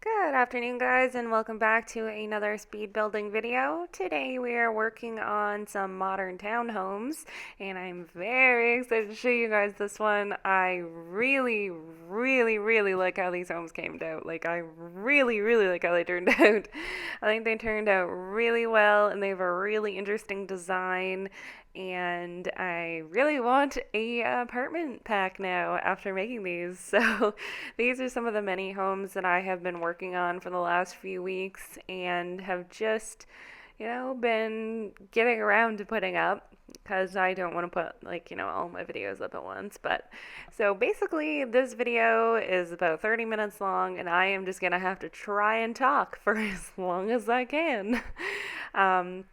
Good afternoon, guys, and welcome back to another speed building video. Today we are working on some modern townhomes, and I'm very excited to show you guys this one. I really like how these homes came out. I really like how they turned out. I think they turned out really well, and they have a really interesting design. And I really want a apartment pack now after making these. So these are some of the many homes that I have been working on for the last few weeks and have just, been getting around to putting up because I don't want to put, all my videos up at once. But so basically, this video is about 30 minutes long, and I am just going to have to try and talk for as long as I can. Um,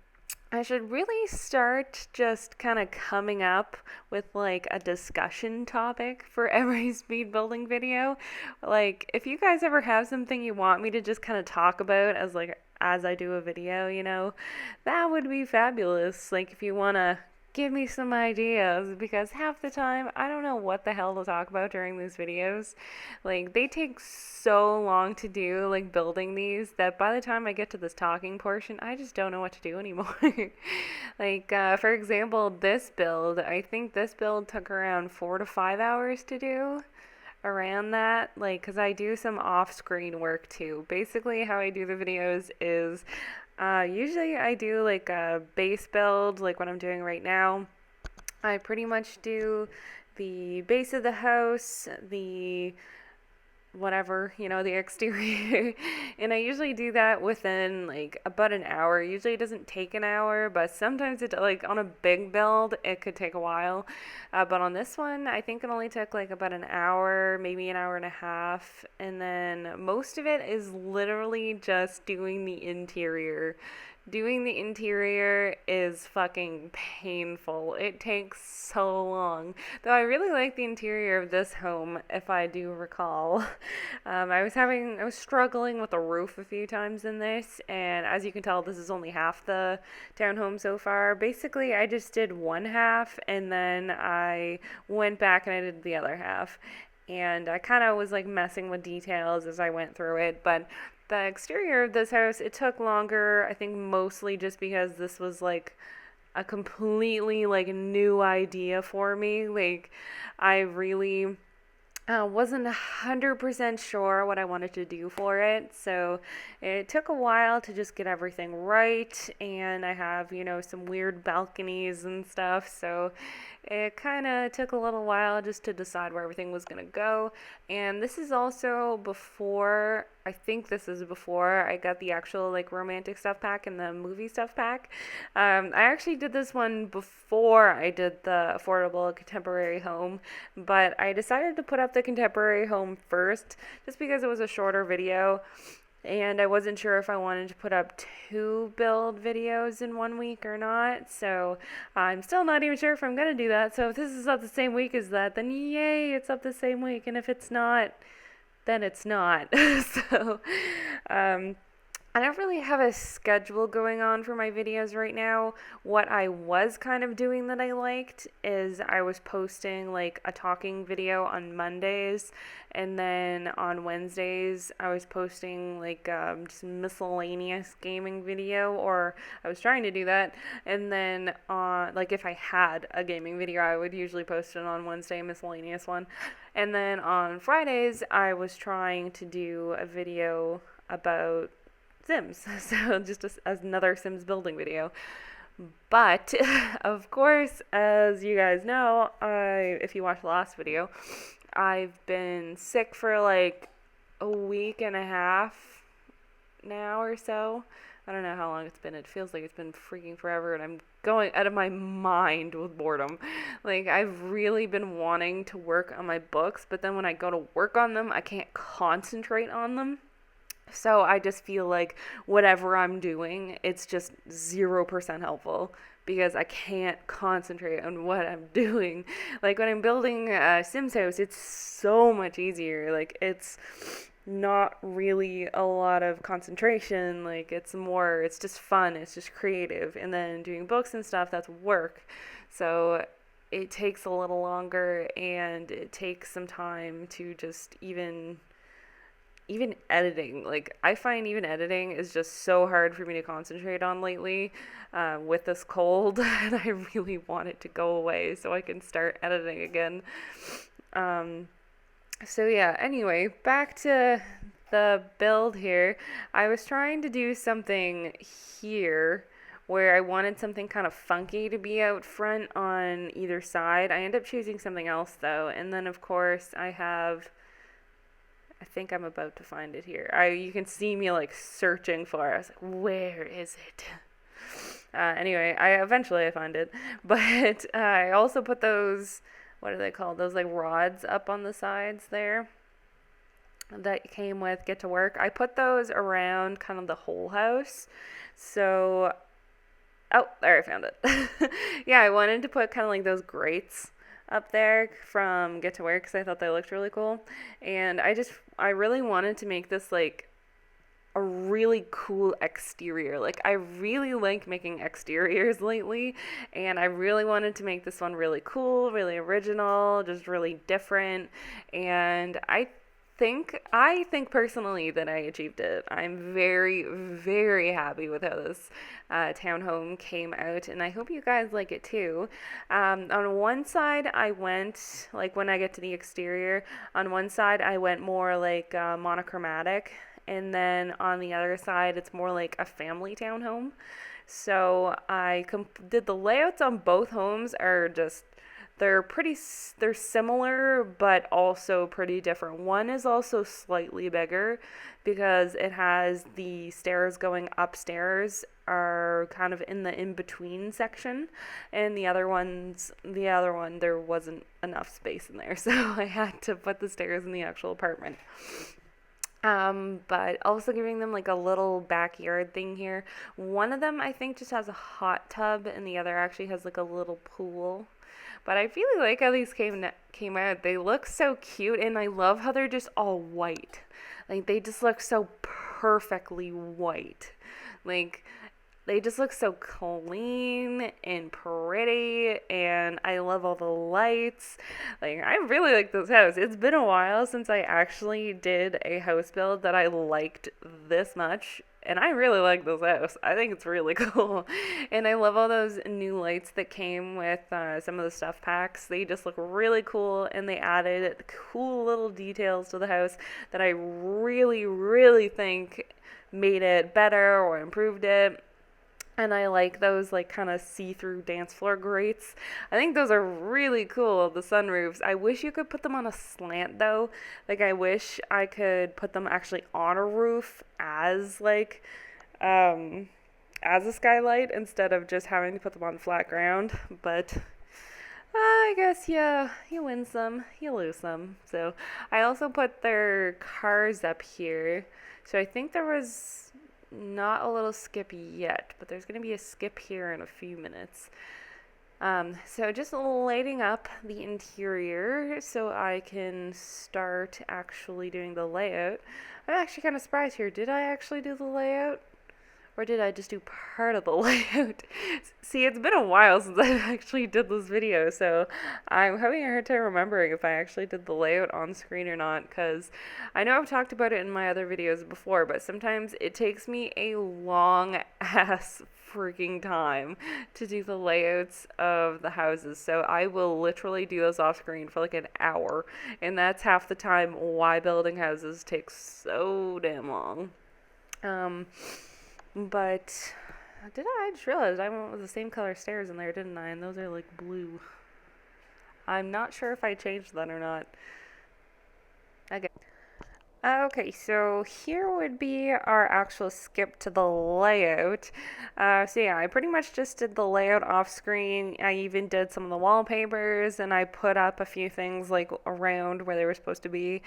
I should really start just kind of coming up with a discussion topic for every speed building video. If you guys ever have something you want me to just kind of talk about as I do a video, that would be fabulous. If you want to give me some ideas, because half the time I don't know what the hell to talk about during these videos. They take so long to do, building these, that by the time I get to this talking portion, I just don't know what to do anymore. For example, this build, I think this build took around 4 to 5 hours to do. Around that, because I do some off-screen work too. Basically, how I do the videos is usually I do a base build, like what I'm doing right now. I pretty much do the base of the house, the whatever, the exterior. And I usually do that within about an hour. Usually it doesn't take an hour, but sometimes on a big build, it could take a while. But on this one, I think it only took about an hour, maybe an hour and a half. And then most of it is literally just doing the interior. Doing the interior is fucking painful. It takes so long. Though I really like the interior of this home, if I do recall. I was struggling with the roof a few times in this, and as you can tell, this is only half the townhome so far. Basically, I just did one half, and then I went back and I did the other half. And I kind of was messing with details as I went through it, but the exterior of this house, it took longer, I think mostly just because this was a completely new idea for me. I really wasn't 100% sure what I wanted to do for it, so it took a while to just get everything right, and I have, some weird balconies and stuff, so it kind of took a little while just to decide where everything was going to go. And this is also before, I think this is before I got the actual romantic stuff pack and the movie stuff pack. I actually did this one before I did the affordable contemporary home, but I decided to put up the contemporary home first just because it was a shorter video. And I wasn't sure if I wanted to put up 2 build videos in 1 week or not. So I'm still not even sure if I'm going to do that. So if this is up the same week as that, then yay, it's up the same week. And if it's not, then it's not. So I don't really have a schedule going on for my videos right now. What I was kind of doing that I liked is I was posting a talking video on Mondays, and then on Wednesdays I was posting just miscellaneous gaming video, or I was trying to do that. And then on if I had a gaming video, I would usually post it on Wednesday, a miscellaneous one. And then on Fridays I was trying to do a video about Sims, so just as another Sims building video. But of course, as you guys know, if you watched the last video, I've been sick for a week and a half now or so. I don't know how long it's been. It feels like it's been freaking forever, and I'm going out of my mind with boredom. I've really been wanting to work on my books, but then when I go to work on them, I can't concentrate on them. So I just feel whatever I'm doing, it's just 0% helpful because I can't concentrate on what I'm doing. When I'm building a Sims house, it's so much easier. It's not really a lot of concentration. It's just fun. It's just creative. And then doing books and stuff, that's work. So it takes a little longer, and it takes some time to just even even editing, like I find even editing is just so hard for me to concentrate on lately with this cold, and I really want it to go away so I can start editing again. Um, so yeah, anyway, back to the build here. I was trying to do something here where I wanted something kind of funky to be out front on either side. I ended up choosing something else though, and then of course I think I'm about to find it here. You can see me like searching for it. I was like, where is it? Anyway, I find it, but I also put those, what are they called? Those like rods up on the sides there that came with Get to Work. I put those around kind of the whole house. So, oh, there I found it. Yeah, I wanted to put kind of like those grates up there from Get to Work because I thought they looked really cool. And I really wanted to make this like a really cool exterior. Like I really like making exteriors lately, and I really wanted to make this one really cool, really original, just really different. And I think personally that I achieved it. I'm very, very happy with how this townhome came out, and I hope you guys like it too. On one side, I went, like when I get to the exterior, on one side I went more like monochromatic, and then on the other side it's more like a family townhome. So did the layouts on both homes are just they're similar but also pretty different. One is also slightly bigger because it has the stairs going upstairs are kind of in the in between section, and the other one there wasn't enough space in there, so I had to put the stairs in the actual apartment. But also giving them like a little backyard thing here. One of them I think just has a hot tub, and the other actually has like a little pool. But I really like how these came out. They look so cute, and I love how they're just all white. Like they just look so perfectly white. Like they just look so clean and pretty, and I love all the lights. Like I really like this house. It's been a while since I actually did a house build that I liked this much. And I really like this house. I think it's really cool. And I love all those new lights that came with some of the stuff packs. They just look really cool, and they added cool little details to the house that I really, really think made it better or improved it. And I like those like kind of see-through dance floor grates. I think those are really cool, the sunroofs. I wish you could put them on a slant though. Like I wish I could put them actually on a roof as like as a skylight instead of just having to put them on flat ground. But I guess yeah, you win some, you lose some. So I also put their cars up here. So I think there was not a little skip yet, but there's going to be a skip here in a few minutes. So just lighting up the interior so I can start actually doing the layout. I'm actually kind of surprised here. Did I actually do the layout? Or did I just do part of the layout? See, it's been a while since I actually did this video, so I'm having a hard time remembering if I actually did the layout on screen or not, because I know I've talked about it in my other videos before, but sometimes it takes me a long ass freaking time to do the layouts of the houses. So I will literally do those off screen for like an hour, and that's half the time why building houses takes so damn long. But I just realized I went with the same color stairs in there, didn't I? And those are like blue. I'm not sure if I changed that or not. Okay. Okay, so here would be our actual skip to the layout. So yeah, I pretty much just did the layout off screen. I even did some of the wallpapers, and I put up a few things like around where they were supposed to be.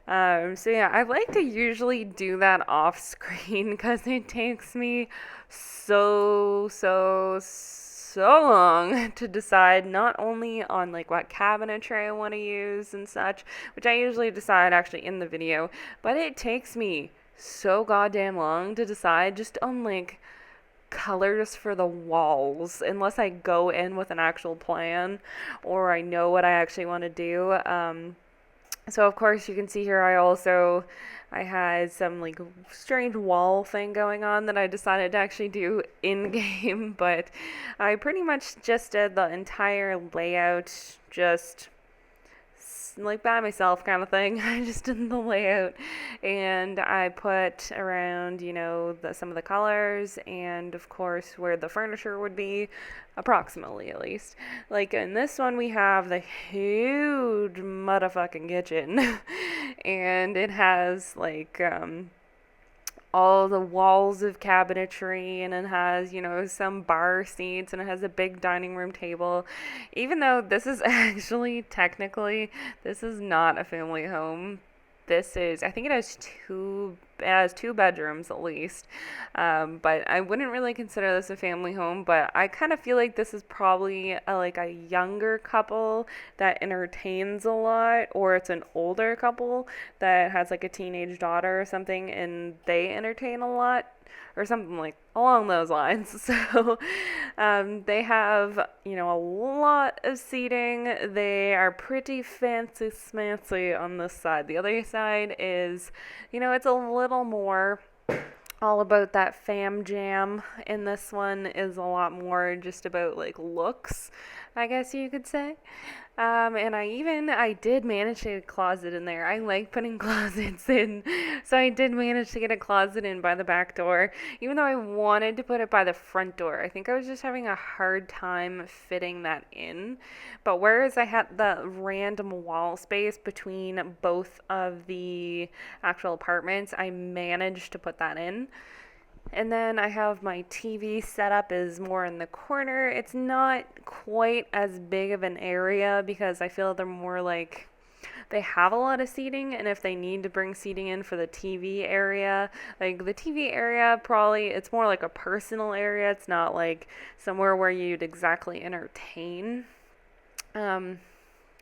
So yeah, I like to usually do that off screen because it takes me so long to decide not only on like what cabinetry I want to use and such, which I usually decide actually in the video, but it takes me so goddamn long to decide just on like colors for the walls unless I go in with an actual plan or I know what I actually want to do. So of course you can see here I also I had some like strange wall thing going on that I decided to actually do in game, but I pretty much just did the entire layout just like by myself kind of thing. I just did the layout and I put around, some of the colors and of course where the furniture would be, approximately at least. Like in this one we have the huge motherfucking kitchen and it has like all the walls of cabinetry and it has, some bar seats and it has a big dining room table. Even though this is actually technically, this is not a family home. I think it has two bedrooms at least. But I wouldn't really consider this a family home, but I kind of feel like this is probably like a younger couple that entertains a lot, or it's an older couple that has like a teenage daughter or something and they entertain a lot or something like along those lines. So they have, a lot of seating. They are pretty fancy smancy on this side. The other side is, it's a little more all about that fam jam. And this one is a lot more just about like looks, I guess you could say. And I did manage to get a closet in there. I like putting closets in. So I did manage to get a closet in by the back door, even though I wanted to put it by the front door. I think I was just having a hard time fitting that in. But whereas I had the random wall space between both of the actual apartments, I managed to put that in. And then I have my TV setup is more in the corner. It's not quite as big of an area because I feel they're more like they have a lot of seating, and if they need to bring seating in for the TV area, like the TV area probably it's more like a personal area. It's not like somewhere where you'd exactly entertain.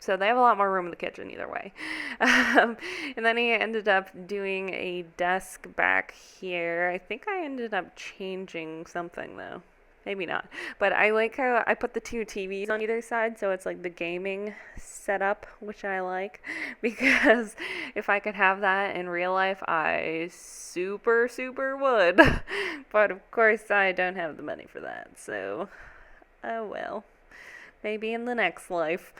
So they have a lot more room in the kitchen either way. And then he ended up doing a desk back here. I think I ended up changing something though. Maybe not. But I like how I put the two TVs on either side, so it's like the gaming setup, which I like. Because if I could have that in real life, I super, super would. But of course, I don't have the money for that. So, oh well. Maybe in the next life.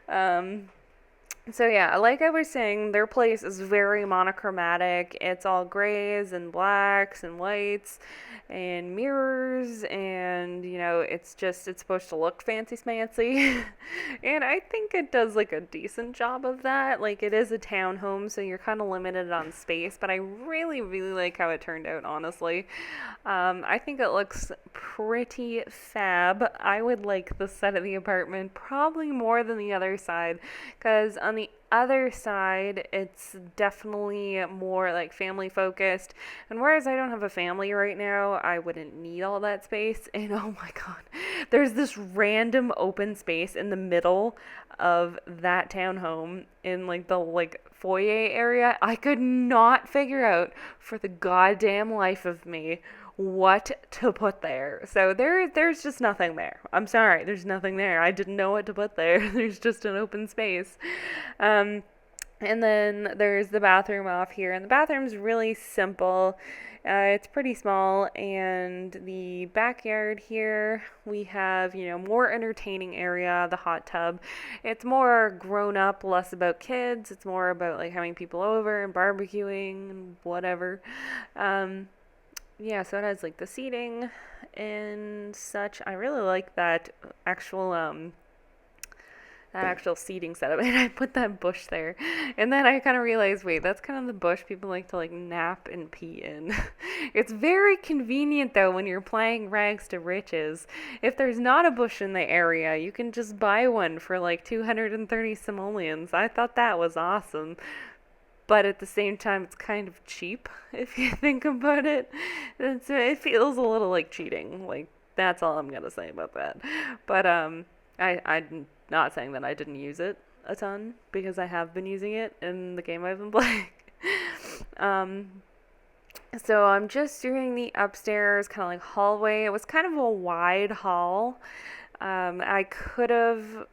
So yeah, like I was saying, their place is very monochromatic. It's all grays and blacks and whites and mirrors and it's supposed to look fancy smancy. And I think it does like a decent job of that. Like it is a townhome, so you're kind of limited on space, but I really, really like how it turned out, honestly. I think it looks pretty fab. I would like this side of the apartment probably more than the other side, because on the other side, it's definitely more like family focused. And whereas I don't have a family right now, I wouldn't need all that space. And oh my God, there's this random open space in the middle of that townhome in like the foyer area. I could not figure out for the goddamn life of me what to put there. So there's just nothing there. I'm sorry, there's nothing there. I didn't know what to put there. There's just an open space. And then there's the bathroom off here, and the bathroom's really simple. It's pretty small, and the backyard here we have, more entertaining area, the hot tub. It's more grown up, less about kids. It's more about like having people over and barbecuing and whatever. Yeah, so it has like the seating and such. I really like that actual seating setup, and I put that bush there. And then I kind of realized, wait, that's kind of the bush people like to like nap and pee in. It's very convenient though when you're playing rags to riches. If there's not a bush in the area, you can just buy one for like 230 simoleons. I thought that was awesome. But at the same time, it's kind of cheap if you think about it. It feels a little like cheating. Like, that's all I'm gonna say about that. But I'm not saying that I didn't use it a ton, because I have been using it in the game I've been playing. So I'm just doing the upstairs kind of like hallway. It was kind of a wide hall. I could have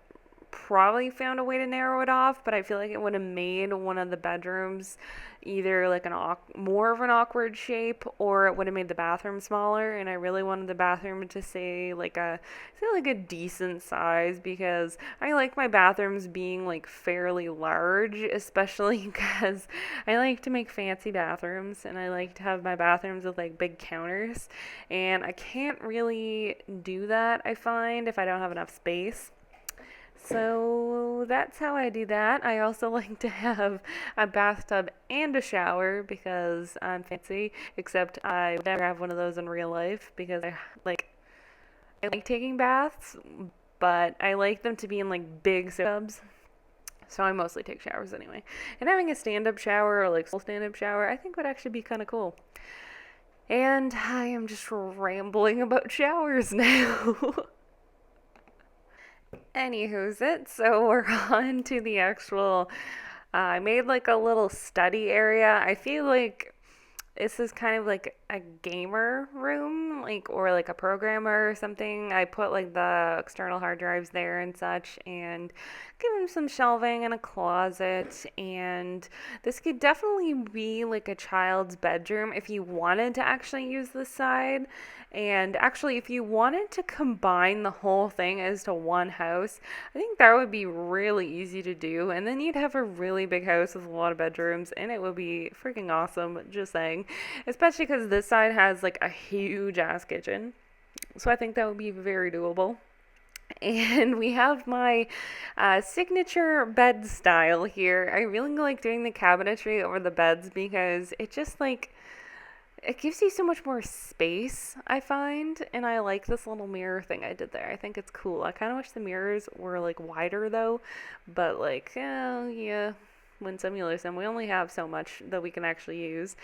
probably found a way to narrow it off, but I feel like it would have made one of the bedrooms either like more of an awkward shape, or it would have made the bathroom smaller. And I really wanted the bathroom to say like a decent size, because I like my bathrooms being like fairly large, especially because I like to make fancy bathrooms and I like to have my bathrooms with like big counters, and I can't really do that, I find, if I don't have enough space. So that's how I do that. I also like to have a bathtub and a shower because I'm fancy, except I would never have one of those in real life because I like taking baths, but I like them to be in like big tubs. So I mostly take showers anyway. And having a stand-up shower or like full stand-up shower, I think would actually be kind of cool. And I am just rambling about showers now. Anywho's it, so we're on to the actual. I made like a little study area. I feel like this is kind of like a gamer room, like, or like a programmer or something. I put like the external hard drives there and such, and give them some shelving and a closet. And this could definitely be like a child's bedroom if you wanted to actually use this side. And actually, if you wanted to combine the whole thing as to one house, I think that would be really easy to do. And then you'd have a really big house with a lot of bedrooms, and it would be freaking awesome, just saying. Especially because this side has like a huge ass kitchen. So I think that would be very doable. And we have my signature bed style here. I really like doing the cabinetry over the beds because it just like it gives you so much more space, I find, and I like this little mirror thing I did there. I think it's cool. I kind of wish the mirrors were like wider though, but like, yeah, when simulation, we only have so much that we can actually use.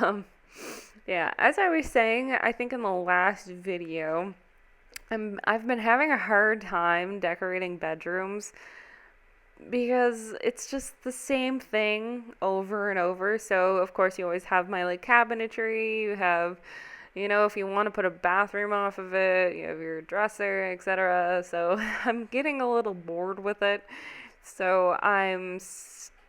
Um, yeah, as I was saying, I think in the last video, I've been having a hard time decorating bedrooms because it's just the same thing over and over. So of course you always have my like cabinetry, you have, you know, if you want to put a bathroom off of it, you have your dresser, etc. So I'm getting a little bored with it. So I'm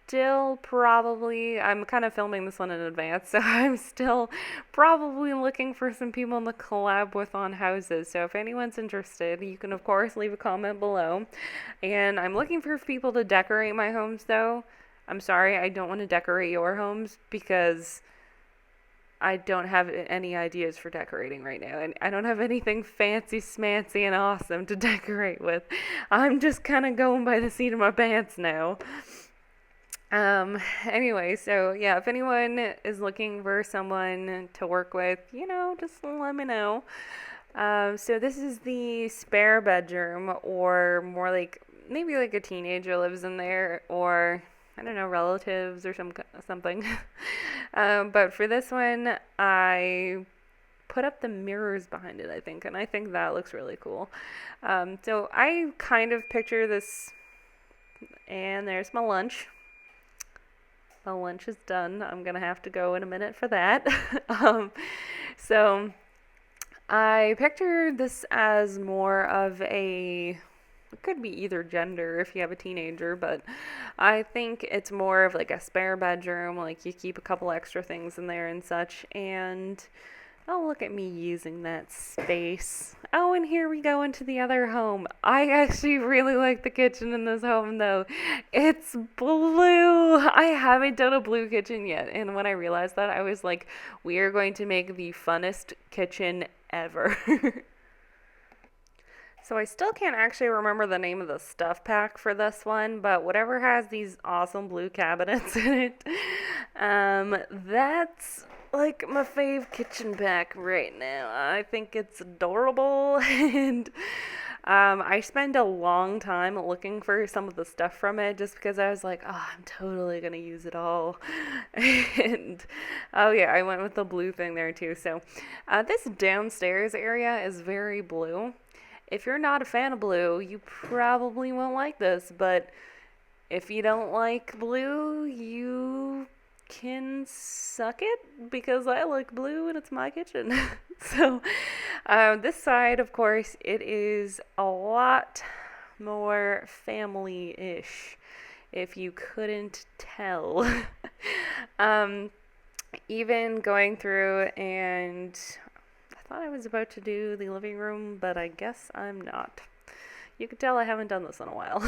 kind of filming this one in advance, so I'm still probably looking for some people to collab with on houses. So if anyone's interested, you can of course leave a comment below. And I'm looking for people to decorate my homes though. I'm sorry, I don't want to decorate your homes because I don't have any ideas for decorating right now, and I don't have anything fancy, smancy, and awesome to decorate with. I'm just kind of going by the seat of my pants now. Anyway, so yeah, if anyone is looking for someone to work with, you know, just let me know. So this is the spare bedroom, or more like maybe like a teenager lives in there, or I don't know, relatives or something. But for this one, I put up the mirrors behind it, I think, and I think that looks really cool. So I kind of picture this, and there's my lunch. The lunch is done. I'm gonna have to go in a minute for that. So I picture this as more of it could be either gender if you have a teenager, but I think it's more of like a spare bedroom, like you keep a couple extra things in there and such. And oh, look at me using that space. Oh, and here we go into the other home. I actually really like the kitchen in this home, though. It's blue. I haven't done a blue kitchen yet. And when I realized that, I was like, we are going to make the funnest kitchen ever. So I still can't actually remember the name of the stuff pack for this one, but whatever has these awesome blue cabinets in it, that's like my fave kitchen pack right now. I think it's adorable, and I spend a long time looking for some of the stuff from it just because I was like, oh, I'm totally gonna use it all. And oh yeah, I went with the blue thing there too. So this downstairs area is very blue. If you're not a fan of blue, you probably won't like this, but if you don't like blue, you can suck it because I like blue and it's my kitchen. So this side, of course, it is a lot more family-ish, if you couldn't tell. um, Even going through, and I thought I was about to do the living room, but I guess I'm not. You can tell I haven't done this in a while.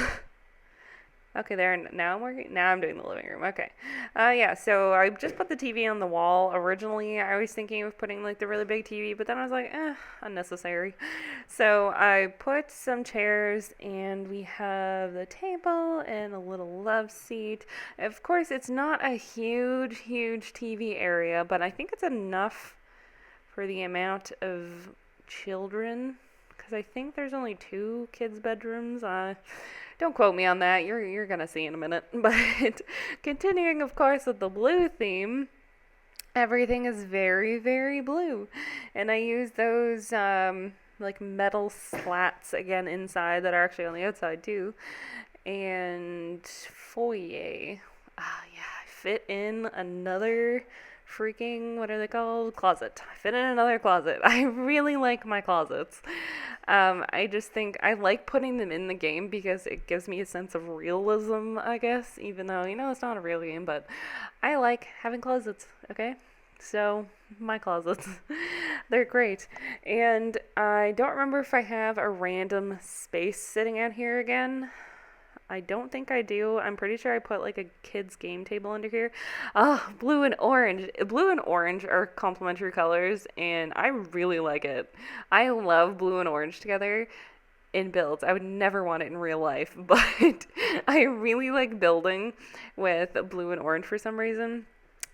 Okay, there. Now I'm working. Now I'm doing the living room. Okay. Yeah. So I just put the TV on the wall. Originally, I was thinking of putting like the really big TV, but then I was like, unnecessary. So I put some chairs, and we have the table and a little love seat. Of course, it's not a huge, huge TV area, but I think it's enough for the amount of children, because I think there's only 2 kids' bedrooms. Don't quote me on that. You're gonna see in a minute. But continuing, of course, with the blue theme, everything is very, very blue, and I use those like metal slats again inside that are actually on the outside too, and foyer. Yeah, I fit in another freaking, what are they called? Closet. I fit in another closet. I really like my closets. I just think I like putting them in the game because it gives me a sense of realism, I guess, even though, it's not a real game, but I like having closets, okay? So, my closets, they're great. And I don't remember if I have a random space sitting out here again. I don't think I do. I'm pretty sure I put like a kid's game table under here. Blue and orange. Blue and orange are complementary colors, and I really like it. I love blue and orange together in builds. I would never want it in real life, but I really like building with blue and orange for some reason.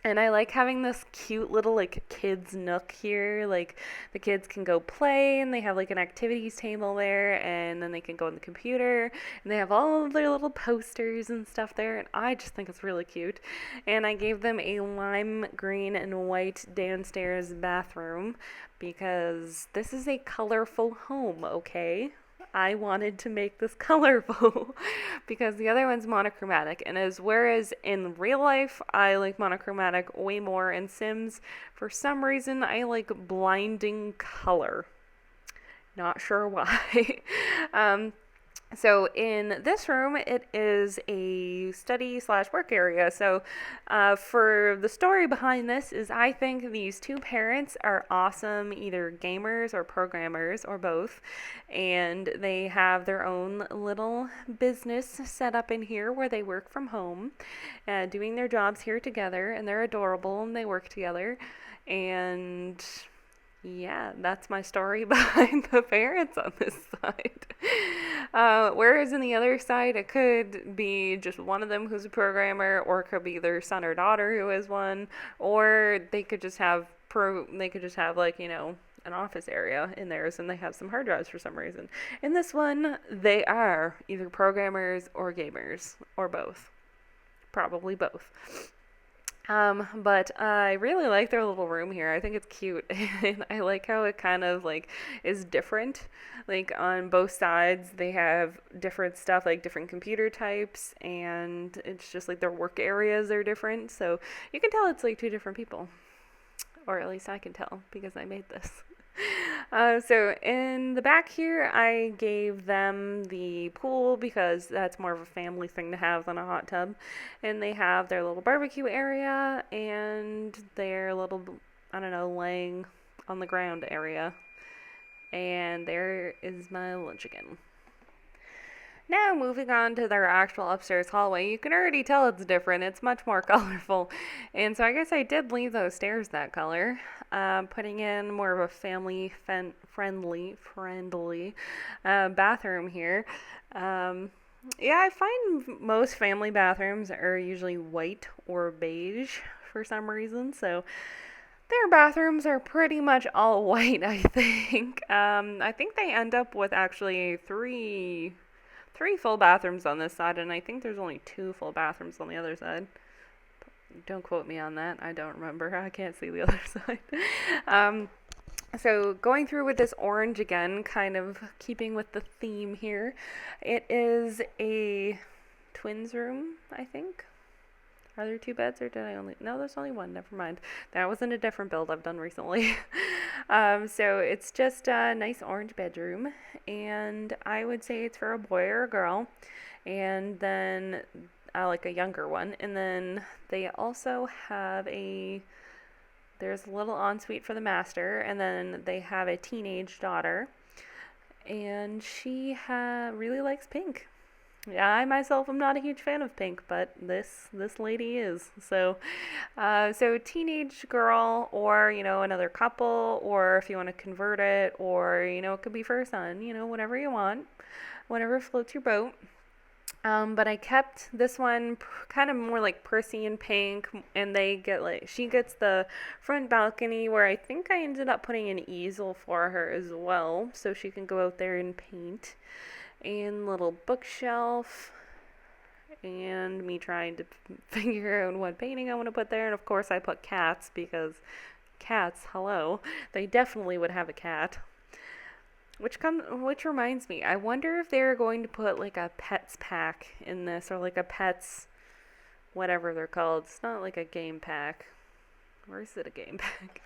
And I like having this cute little like kids nook here. Like the kids can go play, and they have like an activities table there, and then they can go on the computer, and they have all of their little posters and stuff there, and I just think it's really cute. And I gave them a lime green and white downstairs bathroom because this is a colorful home, okay? I wanted to make this colorful because the other one's monochromatic, and whereas in real life I like monochromatic way more in Sims, for some reason I like blinding color. Not sure why. So in this room, it is a study/work area. So for the story behind this is I think these 2 parents are awesome, either gamers or programmers or both. And they have their own little business set up in here where they work from home, doing their jobs here together. And they're adorable and they work together. And yeah, that's my story behind the parents on this side. Whereas in the other side, it could be just one of them who's a programmer, or it could be their son or daughter who is one, or they could just have like, an office area in theirs, and they have some hard drives for some reason. In this one, they are either programmers or gamers, or both. Probably both. But I really like their little room here. I think it's cute, and I like how it kind of like is different. Like on both sides, they have different stuff, like different computer types, and it's just like their work areas are different. So you can tell it's like 2 different people, or at least I can tell because I made this. So in the back here, I gave them the pool because that's more of a family thing to have than a hot tub. And they have their little barbecue area and their little, laying on the ground area. And there is my lunch again. Now moving on to their actual upstairs hallway, you can already tell it's different. It's much more colorful. And so I guess I did leave those stairs that color, putting in more of a family friendly bathroom here. Yeah, I find most family bathrooms are usually white or beige for some reason. So their bathrooms are pretty much all white, I think. I think they end up with actually three full bathrooms on this side, and I think there's only 2 full bathrooms on the other side. Don't quote me on that. I don't remember. I can't see the other side. So going through with this orange again, kind of keeping with the theme here, it is a twins room, I think. Are there two beds or did I only? No, there's only one. Never mind. That was in a different build I've done recently. So it's just a nice orange bedroom, and I would say it's for a boy or a girl, and then like a younger one. And then they also have there's a little ensuite for the master, and then they have a teenage daughter, and she really likes pink. Yeah, I myself am not a huge fan of pink, but this lady is. So teenage girl, or another couple, or if you want to convert it, or it could be for a son. Whatever you want, whatever floats your boat. But I kept this one kind of more like Percy and pink, and she gets the front balcony where I think I ended up putting an easel for her as well, so she can go out there and paint. And little bookshelf, and me trying to figure out what painting I want to put there. And of course I put cats, because cats, hello, they definitely would have a cat. Which reminds me, I wonder if they're going to put like a pets pack in this, or like a pets, whatever they're called. It's not like a game pack. Or is it a game pack?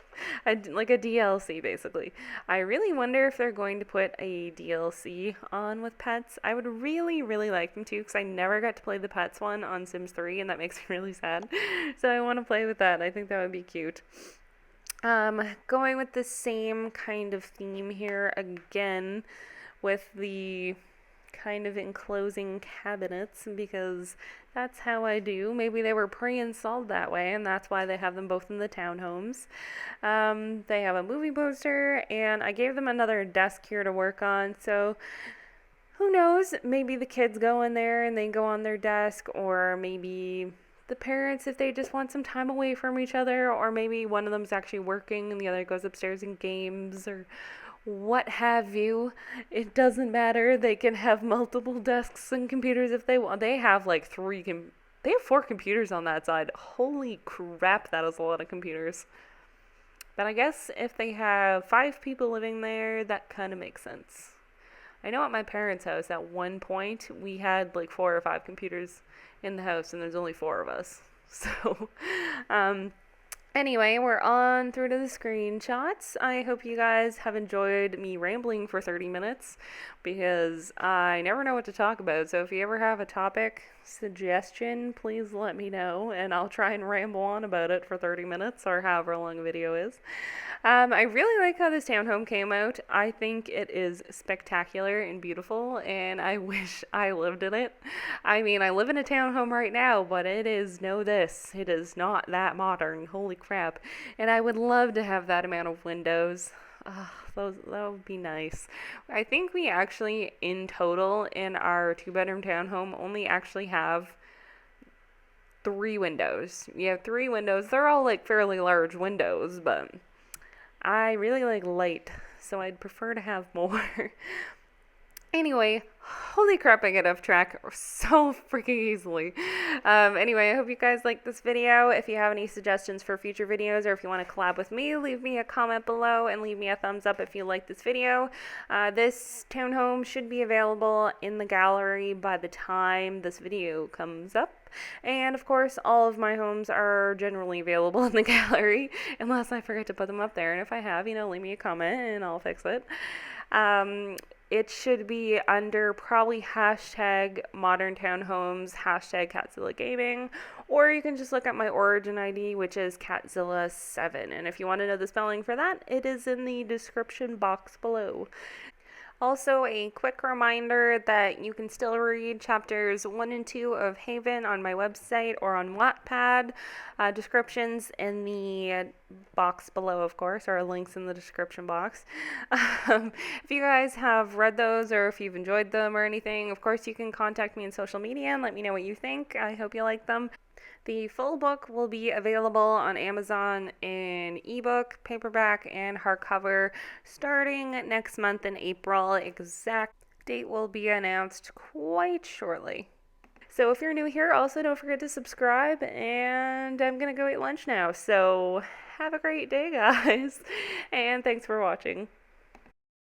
Like a DLC, basically. I really wonder if they're going to put a DLC on with pets. I would really, really like them to, because I never got to play the pets one on Sims 3, and that makes me really sad. So I want to play with that. I think that would be cute. Going with the same kind of theme here again, with the kind of enclosing cabinets, because that's how I do. Maybe they were pre-installed that way, and that's why they have them both in the townhomes. They have a movie poster, and I gave them another desk here to work on, so who knows, maybe the kids go in there and they go on their desk, or maybe the parents, if they just want some time away from each other, or maybe one of them's actually working and the other goes upstairs and games, or what have you. It doesn't matter. They can have multiple desks and computers if they want. They have like they have 4 computers on that side. Holy crap, that is a lot of computers. But I guess if they have 5 people living there, that kind of makes sense. I know at my parents' house at one point we had like 4 or 5 computers in the house, and there's only 4 of us. So, anyway, we're on through to the screenshots. I hope you guys have enjoyed me rambling for 30 minutes, because I never know what to talk about. So if you ever have a topic suggestion, please let me know, and I'll try and ramble on about it for 30 minutes, or however long a video is. I really like how this townhome came out. I think it is spectacular and beautiful, and I wish I lived in it. I mean, I live in a townhome right now, but it is not that modern. Holy crap. And I would love to have that amount of windows. That would be nice. I think we actually, in total, in our 2-bedroom townhome, only actually have 3 windows. You have 3 windows. They're all like fairly large windows, but I really like light, so I'd prefer to have more. Anyway, holy crap, I get off track so freaking easily. Anyway, I hope you guys liked this video. If you have any suggestions for future videos, or if you want to collab with me, leave me a comment below and leave me a thumbs up if you like this video. This townhome should be available in the gallery by the time this video comes up. And of course, all of my homes are generally available in the gallery, unless I forget to put them up there. And if I have, leave me a comment and I'll fix it. It should be under probably hashtag modern townhomes, hashtag Catzilla Gaming, or you can just look at my origin ID, which is Catzilla7. And if you want to know the spelling for that, it is in the description box below. Also, a quick reminder that you can still read chapters 1 and 2 of Haven on my website or on Wattpad. Descriptions in the box below, of course, or links in the description box. If you guys have read those, or if you've enjoyed them or anything, of course you can contact me on social media and let me know what you think. I hope you like them. The full book will be available on Amazon in ebook, paperback, and hardcover starting next month in April. Exact date will be announced quite shortly. So if you're new here, also don't forget to subscribe, and I'm going to go eat lunch now. So have a great day, guys, and thanks for watching.